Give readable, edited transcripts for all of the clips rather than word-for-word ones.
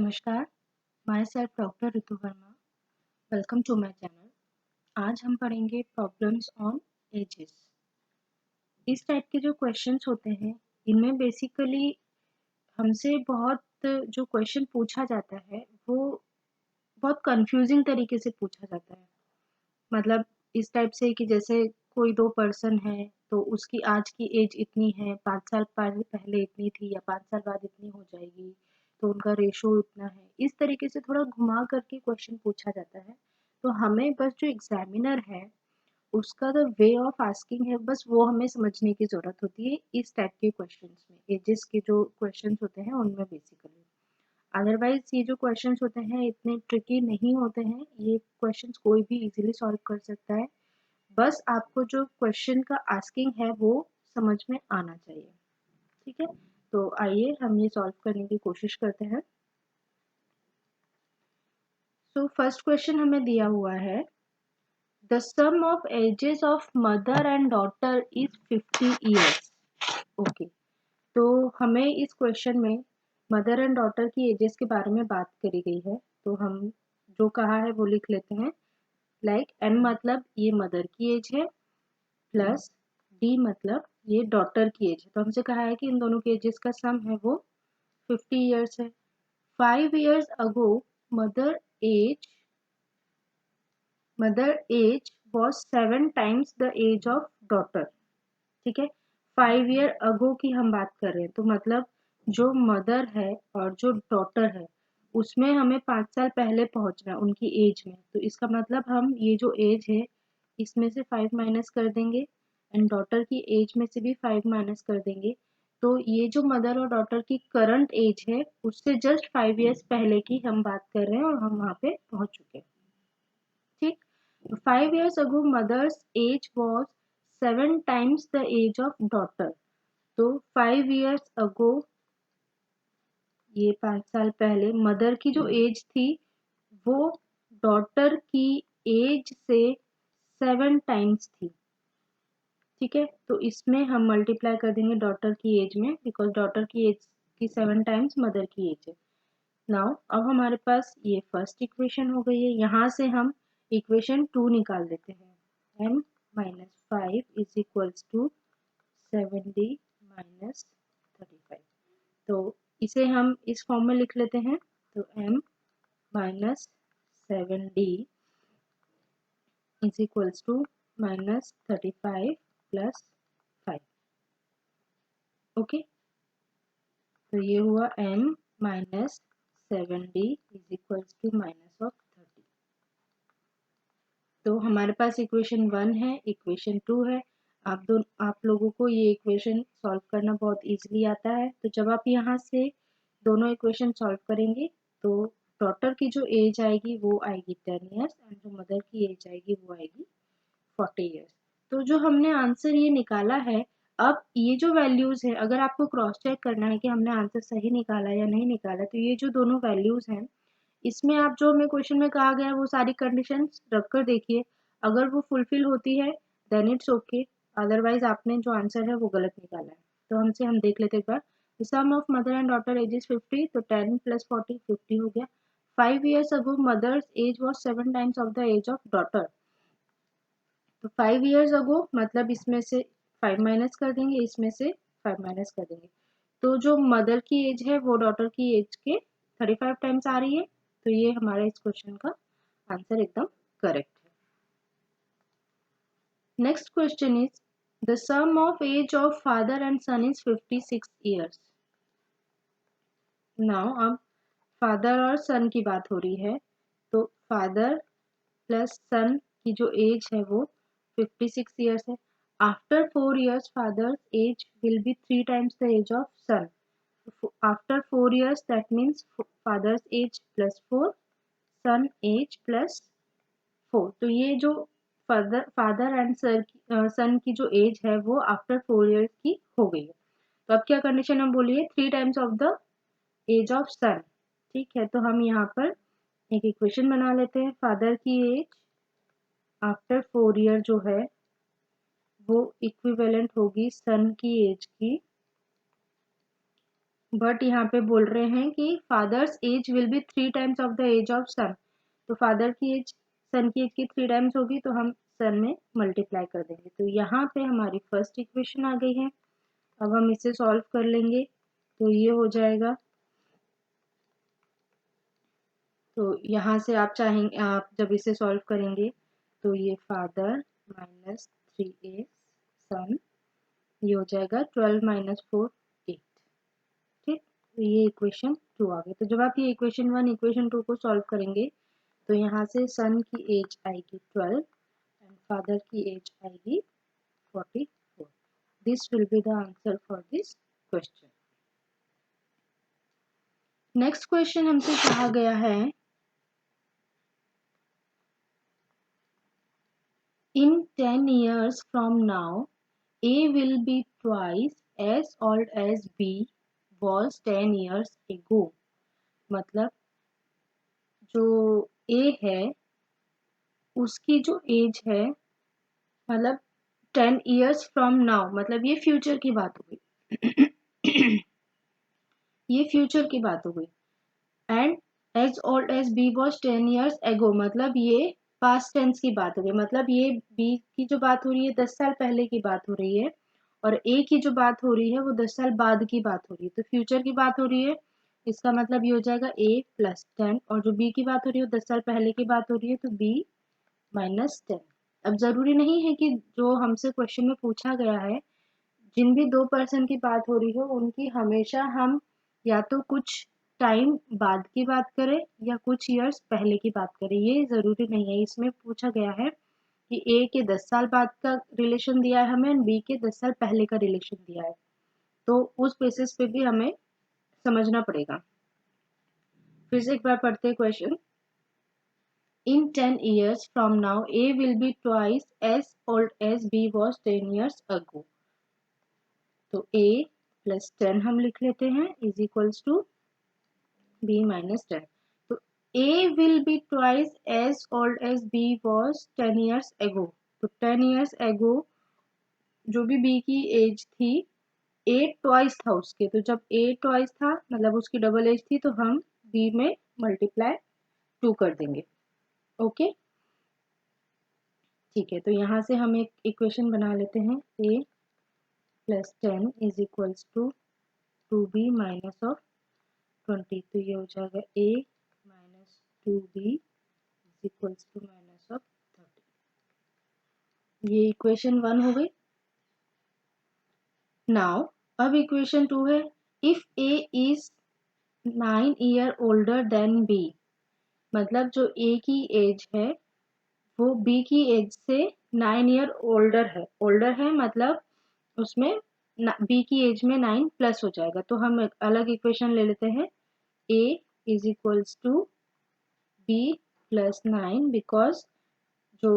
नमस्कार, myself doctor Ritu Verma. Welcome to my channel. आज हम पढ़ेंगे प्रॉब्लम्स ऑन एजेस। इस टाइप के जो क्वेश्चंस होते हैं, इनमें बेसिकली हमसे बहुत जो क्वेश्चन पूछा जाता है वो बहुत कंफ्यूजिंग तरीके से पूछा जाता है। मतलब इस टाइप से कि जैसे कोई दो पर्सन है तो उसकी आज की एज इतनी है, 5 साल पहले इतनी थी या 5 साल बाद इतनी हो जाएगी, तो उनका रेशो इतना है। इस तरीके से थोड़ा घुमा करके क्वेश्चन पूछा जाता है। तो हमें बस जो एग्जामिनर है उसका जो वे ऑफ आस्किंग है, बस वो हमें समझने की जरूरत होती है इस टाइप के क्वेश्चंस में। एजेस के जो क्वेश्चंस होते हैं उनमें बेसिकली, अदरवाइज ये जो क्वेश्चंस होते हैं इतने ट्रिकी नहीं होते हैं। ये क्वेश्चंस कोई भी इजीली सॉल्व कर सकता है। बस आपको जो क्वेश्चन का आस्किंग है वो समझ में आना चाहिए। ठीक है, तो आइए हम ये सॉल्व करने की कोशिश करते हैं। सो फर्स्ट क्वेश्चन हमें दिया हुआ है, the sum of ages of mother and daughter is 50 years. Okay, तो हमें इस क्वेश्चन में मदर एंड डॉटर की एजेस के बारे में बात करी गई है। तो हम जो कहा है वो लिख लेते हैं। लाइक एम मतलब ये मदर की एज है, प्लस डी मतलब ये डॉटर की एज है। तो हमसे कहा है कि इन दोनों के एजेस का सम है वो 50 ईयर्स है। 5 years ago mother age was 7 times the age of daughter। ठीक है, 5 year ago की हम बात कर रहे हैं, तो मतलब जो मदर है और जो डॉटर है उसमें हमें 5 साल पहले पहुंचना है उनकी एज में। तो इसका मतलब हम ये जो एज है इसमें से 5 माइनस कर देंगे एंड डॉटर की एज में से भी 5 माइनस कर देंगे। तो ये जो मदर और डॉटर की करंट एज है उससे जस्ट 5 years पहले की हम बात कर रहे हैं और हम वहां पे पहुंच चुके हैं। ठीक, 5 years ago mother's age was 7 times the age of daughter। तो 5 years ago, ये 5 साल पहले मदर की जो एज थी वो डॉटर की एज से 7 times थी। ठीक है, तो इसमें हम मल्टीप्लाई कर देंगे डॉटर की एज में, बिकॉज डॉटर की एज की 7 times मदर की एज है। नाउ अब हमारे पास ये फर्स्ट इक्वेशन हो गई है। यहाँ से हम इक्वेशन 2 निकाल देते हैं। m minus 5 is equals to 7d minus 35। तो इसे हम इस फॉर्म में लिख लेते हैं। तो m minus 7d is equals to minus 35 plus 5। Okay, तो ये हुआ m minus 7d is equals to minus of 30। तो हमारे पास इक्वेशन 1 है, इक्वेशन 2 है। आप लोगों को ये इक्वेशन सॉल्व करना बहुत इजीली आता है। तो जब आप यहाँ से दोनों इक्वेशन सॉल्व करेंगे तो डॉटर की जो एज आएगी वो आएगी 10 years एंड जो मदर की एज आएगी वो आएगी 40 years। तो जो हमने आंसर ये निकाला है, अब ये जो वैल्यूज है अगर आपको क्रॉस चेक करना है कि हमने आंसर सही निकाला या नहीं निकाला, तो ये जो दोनों वैल्यूज हैं इसमें आप जो हमें क्वेश्चन में कहा गया है वो सारी कंडीशंस रखकर देखिए। अगर वो फुलफिल होती है देन इट्स ओके, अदरवाइज आपने जो आंसर है वो गलत निकाला है। तो हम देख लेते एक बार। The sum of mother and daughter age is 50, तो 10 प्लस 40 50 हो गया। 5 years ago mother's age was 7 times of the age of daughter. तो 5 years ago मतलब इसमें से 5 माइनस कर देंगे, इसमें से 5 माइनस कर देंगे। तो जो मदर की एज है वो डॉटर की एज के 35 टाइम्स आ रही है। तो ये हमारा इस क्वेश्चन का आंसर एकदम करेक्ट है। Next question is the sum of age of father and son is 56 years। Now अब फादर और सन की बात हो रही है, तो फादर प्लस सन की जो एज है वो 56 years है। After 4 years father's age will be 3 times the age of son. After 4 years that means father's age plus 4 son age plus 4। तो ये जो फादर एंड सन की जो एज है वो आफ्टर 4 years की हो गई है। तो अब क्या कंडीशन हम बोलिए, 3 times of the age of son. ठीक है, तो हम यहाँ पर एक इक्वेशन बना लेते हैं। फादर की एज आफ्टर 4 year जो है वो इक्विवेलेंट होगी सन की एज की बट यहाँ पे बोल रहे हैं कि father's age will be 3 times of the age of son. तो फादर की एज सन की एज की 3 टाइम्स होगी, तो हम सन में मल्टीप्लाई कर देंगे। तो यहाँ पे हमारी फर्स्ट इक्वेशन आ गई है। अब हम इसे सॉल्व कर लेंगे, तो ये हो जाएगा। तो यहाँ से आप चाहेंगे, आप जब इसे सॉल्व करेंगे तो ये फादर माइनस 3a सन, ये हो जाएगा 12 माइनस 4 8। ठीक, तो ये इक्वेशन 2 आ गई। तो जब आप ये इक्वेशन 1 इक्वेशन 2 को सॉल्व करेंगे तो यहाँ से सन की एज आएगी 12 एंड फादर की एज आएगी 44। This will be the answer for this question. Next question हमसे कहा गया है, in 10 years from now, A will be twice as old as B was 10 years ago। मतलब जो A है उसकी जो एज है, मतलब 10 years from now, मतलब ये फ्यूचर की बात हो गई। ये फ्यूचर की बात हो गई। And age old age B was 10 years ago, मतलब ये पास्ट टेंस की बात हो रही है। मतलब ये बी की जो बात हो रही है 10 साल पहले की बात हो रही है, और ए की जो बात हो रही है वो 10 साल बाद की बात हो रही है। तो फ्यूचर की बात हो रही है, इसका मतलब ये हो जाएगा a प्लस 10, और जो बी की बात हो रही है वो 10 साल पहले की बात हो रही है, तो b माइनस 10। अब जरूरी नहीं है कि जो हमसे क्वेश्चन में पूछा गया है, जिन भी 2 पर्सन की बात हो रही हो उनकी हमेशा हम या तो कुछ टाइम बाद की बात करें या कुछ ईयर्स पहले की बात करें, ये ज़रूरी नहीं है। इसमें पूछा गया है कि ए के 10 साल बाद का रिलेशन दिया है हमें एंड बी के 10 साल पहले का रिलेशन दिया है, तो उस बेसिस पे भी हमें समझना पड़ेगा। फिर से एक बार पढ़ते हैं question. In 10 years from now, A will be twice as old as B was 10 years ago। तो a प्लस 10 हम लिख लेते हैं is equals to b minus 10। तो a will be twice as old as b was 10 years ago। तो 10 years ago जो भी b की एज थी, a ट्वाइस था उसके, तो जब a ट्वाइस था मतलब उसकी डबल एज थी, तो हम b में मल्टीप्लाई 2 कर देंगे। ओके, ठीक है। तो यहाँ से हम एक इक्वेशन बना लेते हैं, a plus 10 is equals to 2b minus of 20। तो ये हो जाएगा a minus 2b is equals to minus of 30। ये इक्वेशन 1 हो गई। नाउ अब इक्वेशन 2 है, if a is 9 year older than b। मतलब जो a की एज है वो b की एज से 9 ईयर ओल्डर है। ओल्डर है मतलब उसमें b की एज में 9 प्लस हो जाएगा। तो हम एक अलग इक्वेशन ले लेते हैं, a is equals to b plus 9, because जो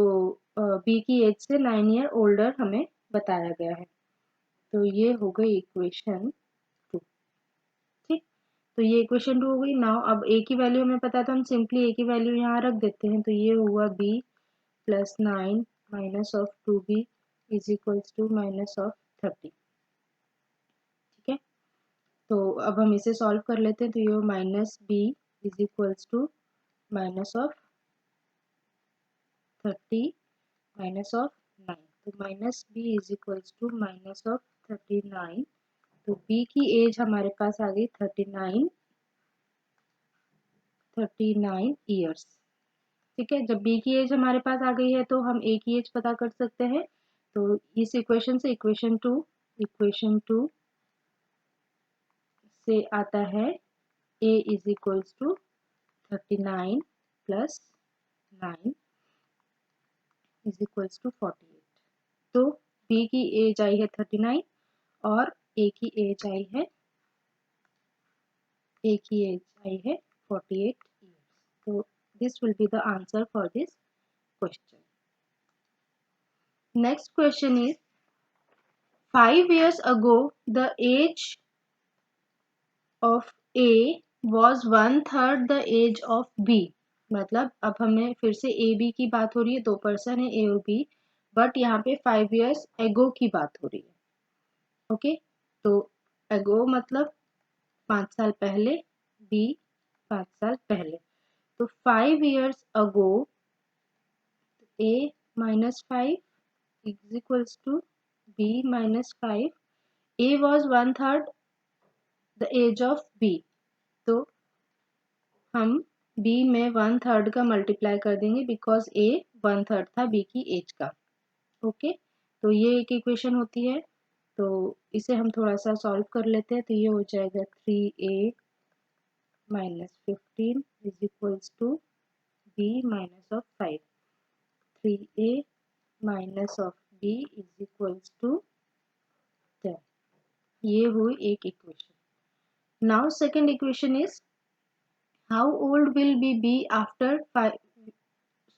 b की एज से 9 ईयर ओल्डर हमें बताया गया है। तो ये हो गई इक्वेशन 2। ठीक, तो ये इक्वेशन 2 हो गई। नाउ अब a की वैल्यू हमें पता है, तो हम सिंपली a की वैल्यू यहाँ रख देते हैं। तो ये हुआ b plus 9 minus of 2b is equals to minus of 30। ठीक है, तो अब हम इसे सॉल्व कर लेते हैं। तो ये minus b is equals to minus of 30 minus of 9। तो minus b is equals to minus of 39। तो b की एज हमारे पास आ गई 39 ईयर्स। ठीक है, जब b की एज हमारे पास आ गई है तो हम a की एज पता कर सकते हैं। तो इस इक्वेशन से इक्वेशन टू से आता है a is equals to 39 plus 9 is equals to 48। तो b की एज आई है 39 और a की एज आई है 48 years। So this will be the answer for this question. Next question is, 5 years ago the age of A was 1/3 the age of B। मतलब अब हमें फिर से ए बी की बात हो रही है, 2 पर्सन है ए और बी, बट यहाँ पे 5 years ago की बात हो रही है। ओके, तो ago मतलब 5 साल पहले, B 5 साल पहले। तो 5 years ago, A minus 5 is equals to B minus 5. A was 1/3 the age of B. तो हम B में 1/3 का मल्टीप्लाई कर देंगे बिकॉज A 1/3 था B की एज का। ओके, तो ये एक इक्वेशन होती है। तो इसे हम थोड़ा सा सॉल्व कर लेते हैं। तो ये हो जाएगा 3A minus 15 is equals to B minus of 5. 3A minus of B is equals to 10. ये हुई एक equation. Now second equation is how old will be after 5,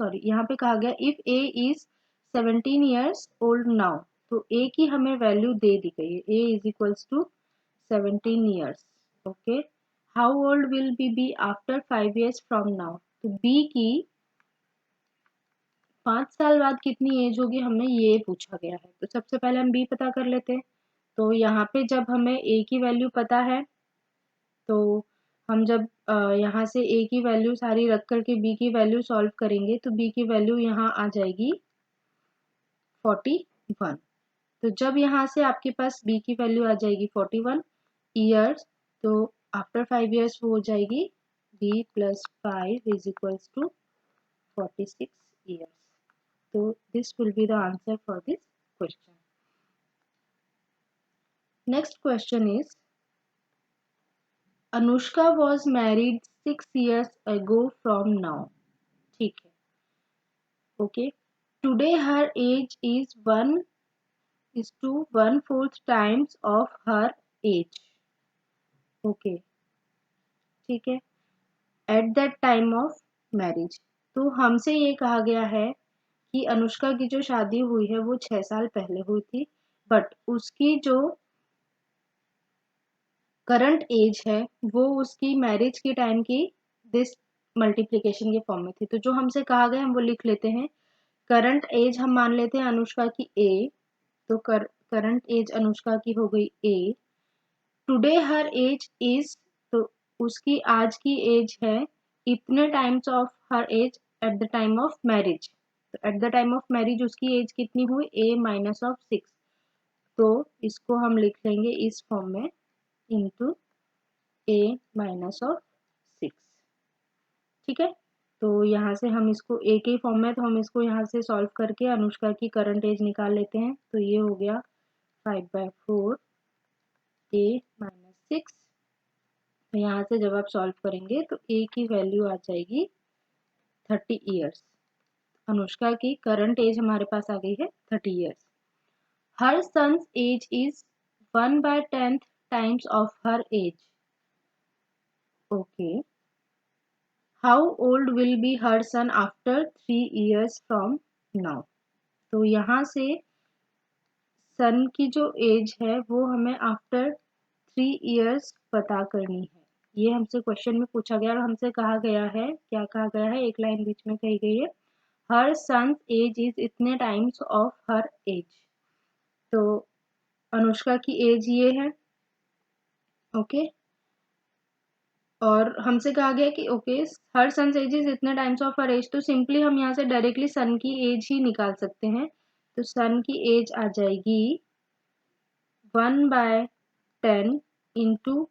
sorry यहाँ पे कहा गया if A is 17 years old now. तो A की हमें वैल्यू दे दी गई है, A is equals to 17 years। Okay, how old will be after 5 years from now. तो B की 5 साल बाद कितनी एज होगी हमें ये पूछा गया है। तो सबसे पहले हम B पता कर लेते हैं। तो यहाँ पे जब हमें A की वैल्यू पता है तो हम जब यहाँ से A की वैल्यू सारी रख करके B की वैल्यू सॉल्व करेंगे तो B की वैल्यू यहाँ आ जाएगी 41। तो जब यहाँ से आपके पास B की वैल्यू आ जाएगी 41 ईयर्स, तो आफ्टर 5 years वो हो जाएगी B plus 5 is equals to 46 years. So this will be the answer for this question. Next question is Anushka was married 6 years ago from now. ठीक है, okay. Today her age is 1:1/4 times of her age. Okay, ठीक है। At that time of marriage, तो हमसे ये कहा गया है कि अनुष्का की जो शादी हुई है वो 6 साल पहले हुई थी, बट उसकी जो करंट एज है वो उसकी मैरिज के टाइम की दिस मल्टीप्लिकेशन के फॉर्म में थी। तो जो हमसे कहा गया हम वो लिख लेते हैं। करंट एज हम मान लेते हैं अनुष्का की A, तो करंट एज अनुष्का की हो गई A। Today her age is, तो उसकी आज की एज है इतने times of her age at the time of marriage. तो at the time of marriage उसकी एज कितनी हुई A माइनस ऑफ 6। तो इसको हम लिख लेंगे इस फॉर्म में इंटू A माइनस ऑफ 6। ठीक है, तो यहाँ से हम इसको A के फॉर्म में, तो हम इसको यहाँ से सॉल्व करके अनुष्का की करंट एज निकाल लेते हैं। तो ये हो गया 5/4 A माइनस 6। तो यहाँ से जब आप सॉल्व करेंगे तो A की वैल्यू आ जाएगी 30 ईयर्स। अनुष्का की करंट एज हमारे पास आ गई है 30 years. Her son's age is 1/10 times of her age. Okay, how old will be her son after 3 years from now. तो यहाँ से सन की जो एज है वो हमें आफ्टर 3 years पता करनी है। ये हमसे क्वेश्चन में पूछा गया और हमसे कहा गया है, क्या कहा गया है, एक लाइन बीच में कही गई है, हर सन्स एज इज इतने टाइम्स ऑफ हर एज। तो अनुष्का की एज ये है, ओके। और हमसे कहा गया कि okay her son age is इतने टाइम्स ऑफ हर एज। तो सिंपली हम यहाँ से डायरेक्टली सन की एज ही निकाल सकते हैं। तो सन की एज आ जाएगी 1/10 इंटू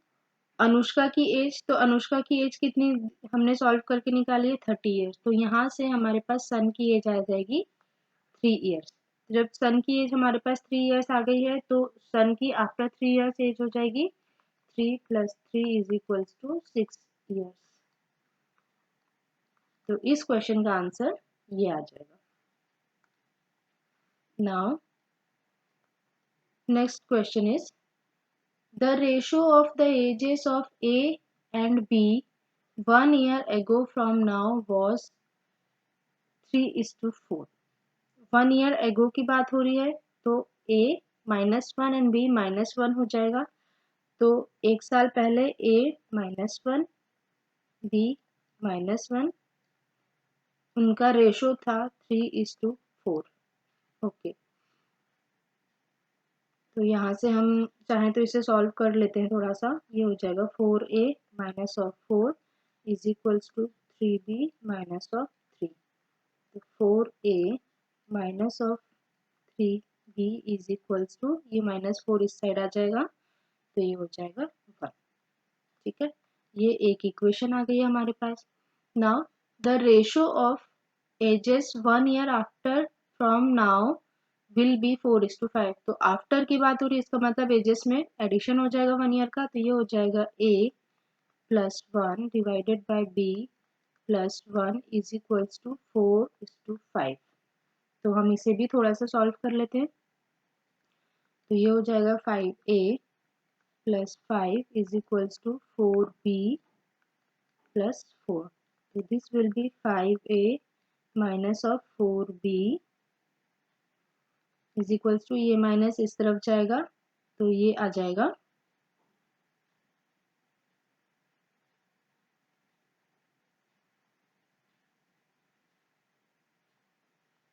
अनुष्का की एज। तो अनुष्का की एज कितनी हमने सॉल्व करके निकाली है 30 ईयर्स। तो यहाँ से हमारे पास सन की एज आ जाएगी 3 ईयर्स। जब सन की एज हमारे पास 3 ईयर्स आ गई है तो सन की आफ्टर 3 ईयर्स एज हो जाएगी 3 + 3 इज इक्वल्स टू 6 ईयर्स। तो इस क्वेश्चन का आंसर ये आ जाएगा। Now next question is the ratio of the ages of A and B 1 year ago from now was 3:4। 1 year ago की बात हो रही है तो A -1 एंड B -1 हो जाएगा। तो एक साल पहले A -1 B -1, उनका रेशो था 3:4। ओके, तो यहाँ से हम चाहें तो इसे सॉल्व कर लेते हैं थोड़ा सा। ये हो जाएगा 4a minus of 4 is equals to 3b minus of 3। तो 4a minus of 3b is equals to, ये -4 इस साइड आ जाएगा तो ये हो जाएगा 1। ठीक है, ये एक इक्वेशन आ गई है हमारे पास। Now the ratio of ages 1 year after from now will be 4:5। तो आफ्टर की बात हो रही है, इसका मतलब एजेस में एडिशन हो जाएगा 1 ईयर का, तो ये हो जाएगा a plus 1 divided by b plus 1 is equals to 4:5। तो हम इसे भी थोड़ा सा सॉल्व कर लेते हैं। तो ये हो जाएगा 5a plus 5 is equals to 4b plus 4। तो this will be 5a minus of 4b is equals to, ये माइनस इस तरफ जाएगा तो ये आ जाएगा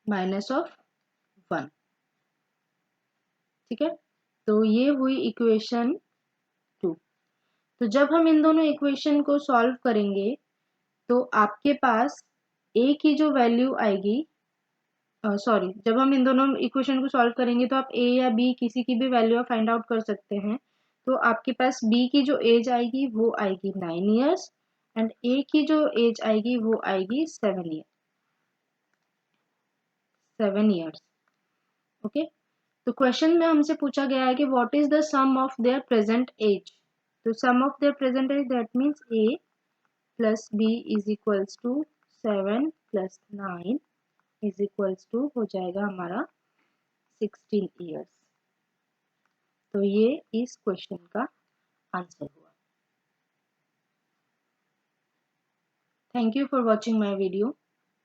माइनस ऑफ 1। ठीक है, तो ये हुई इक्वेशन 2। तो जब हम इन दोनों इक्वेशन को सॉल्व करेंगे तो आपके पास a की जो वैल्यू आएगी, सॉरी, जब हम इन दोनों इक्वेशन को सॉल्व करेंगे तो आप a या b किसी की भी वैल्यू आप फाइंड आउट कर सकते हैं। तो आपके पास b की जो एज आएगी वो आएगी 9 ईयर्स एंड a की जो एज आएगी वो आएगी 7 ईयर्स। ओके, तो क्वेश्चन में हमसे पूछा गया है कि what is the sum of their present age. तो sum of their present age that means a plus b is equals to 7 प्लस 9 इज इक्वल्स टू हो जाएगा हमारा 16 ईयर्स। तो ये इस क्वेश्चन का आंसर हुआ। Thank you for watching my video.